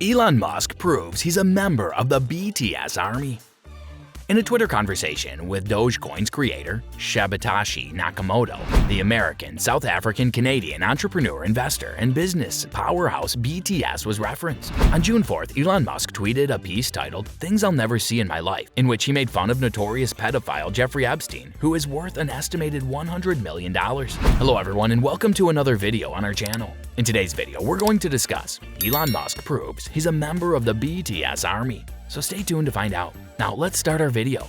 Elon Musk proves he's a member of the BTS army. In a Twitter conversation with Dogecoin's creator, Satoshi Nakamoto, the American, South African, Canadian entrepreneur, investor, and business powerhouse BTS was referenced. On June 4th, Elon Musk tweeted a piece titled, "Things I'll Never See in My Life," in which he made fun of notorious pedophile Jeffrey Epstein, who is worth an estimated $100 million. Hello everyone and welcome to another video on our channel. In today's video, we're going to discuss Elon Musk proves he's a member of the BTS army. So stay tuned to find out. Now let's start our video.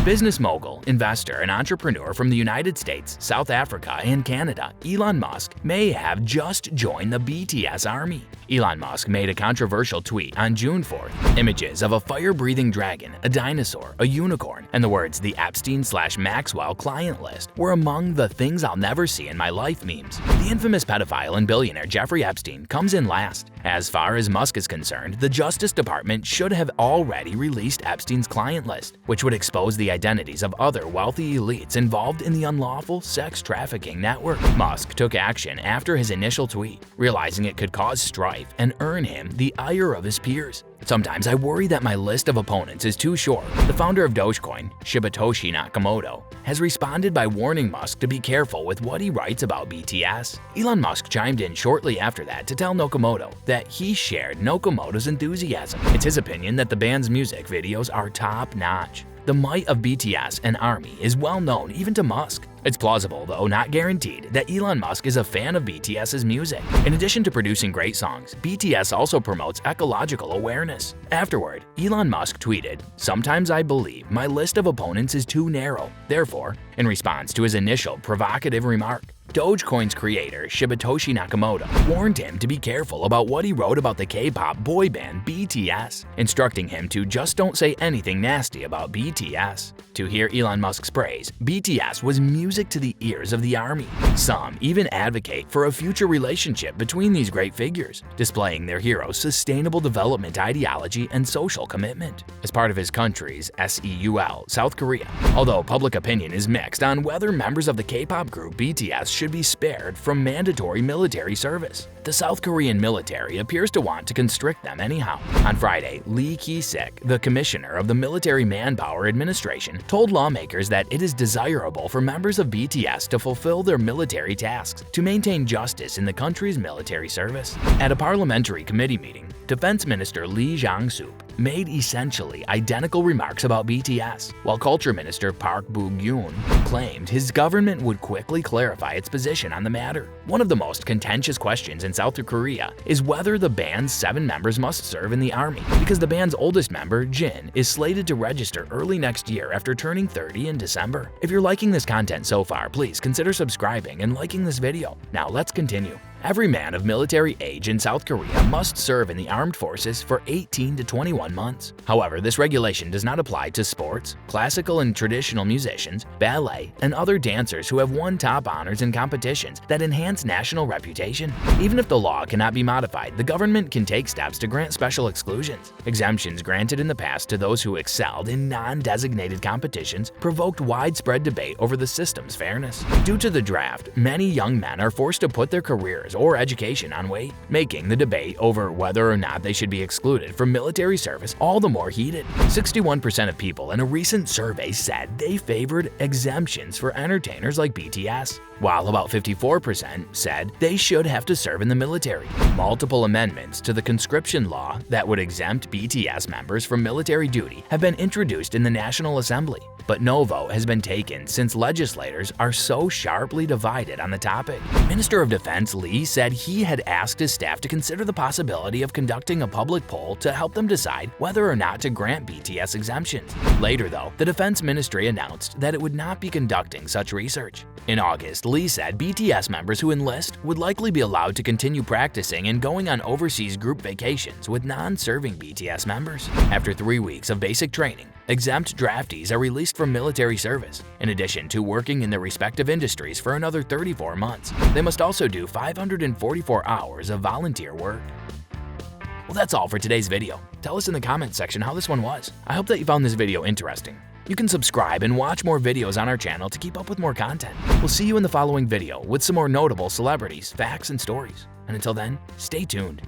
Business mogul, investor, and entrepreneur from the United States, South Africa, and Canada, Elon Musk may have just joined the BTS army. Elon Musk made a controversial tweet on June 4th. Images of a fire-breathing dragon, a dinosaur, a unicorn, and the words "the Epstein/Maxwell client list" were among the "things I'll never see in my life" memes. The infamous pedophile and billionaire Jeffrey Epstein comes in last. As far as Musk is concerned, the Justice Department should have already released Epstein's client list, which would expose the identities of other wealthy elites involved in the unlawful sex trafficking network. Musk took action after his initial tweet, realizing it could cause strife and earn him the ire of his peers. "Sometimes I worry that my list of opponents is too short." The founder of Dogecoin, Satoshi Nakamoto, has responded by warning Musk to be careful with what he writes about BTS. Elon Musk chimed in shortly after that to tell Nakamoto that he shared Nakamoto's enthusiasm. It's his opinion that the band's music videos are top-notch. The might of BTS and ARMY is well known even to Musk. It's plausible, though not guaranteed, that Elon Musk is a fan of BTS's music. In addition to producing great songs, BTS also promotes ecological awareness. Afterward, Elon Musk tweeted, "Sometimes I believe my list of opponents is too narrow." Therefore, in response to his initial provocative remark, Dogecoin's creator, Satoshi Nakamoto, warned him to be careful about what he wrote about the K-pop boy band BTS, instructing him to just don't say anything nasty about BTS. To hear Elon Musk's praise, BTS was music to the ears of the army. Some even advocate for a future relationship between these great figures, displaying their hero's sustainable development ideology and social commitment. As part of his country's SEUL, South Korea, although public opinion is mixed on whether members of the K-pop group BTS should be spared from mandatory military service. The South Korean military appears to want to constrict them anyhow. On Friday, Lee Ki-sik, the commissioner of the Military Manpower Administration, told lawmakers that it is desirable for members of BTS to fulfill their military tasks to maintain justice in the country's military service. At a parliamentary committee meeting, Defense Minister Lee Jang-sup made essentially identical remarks about BTS, while Culture Minister Park Boo-gyun claimed his government would quickly clarify its position on the matter. One of the most contentious questions in South Korea is whether the band's 7 members must serve in the army, because the band's oldest member, Jin, is slated to register early next year after turning 30 in December. If you're liking this content so far, please consider subscribing and liking this video. Now let's continue. Every man of military age in South Korea must serve in the armed forces for 18 to 21 months. However, this regulation does not apply to sports, classical and traditional musicians, ballet, and other dancers who have won top honors in competitions that enhance national reputation. Even if the law cannot be modified, the government can take steps to grant special exclusions. Exemptions granted in the past to those who excelled in non-designated competitions provoked widespread debate over the system's fairness. Due to the draft, many young men are forced to put their careers or education on wait, making the debate over whether or not they should be excluded from military service all the more heated. 61% of people in a recent survey said they favored exemptions for entertainers like BTS, while about 54% said they should have to serve in the military. Multiple amendments to the conscription law that would exempt BTS members from military duty have been introduced in the National Assembly, but no vote has been taken since legislators are so sharply divided on the topic. Minister of Defense Lee said he had asked his staff to consider the possibility of conducting a public poll to help them decide whether or not to grant BTS exemptions. Later, though, the Defense Ministry announced that it would not be conducting such research. In August, Lee said BTS members who enlist would likely be allowed to continue practicing and going on overseas group vacations with non-serving BTS members. After 3 weeks of basic training, exempt draftees are released from military service, in addition to working in their respective industries for another 34 months. They must also do 544 hours of volunteer work. Well, that's all for today's video. Tell us in the comments section how this one was. I hope that you found this video interesting. You can subscribe and watch more videos on our channel to keep up with more content. We'll see you in the following video with some more notable celebrities, facts, and stories. And until then, stay tuned.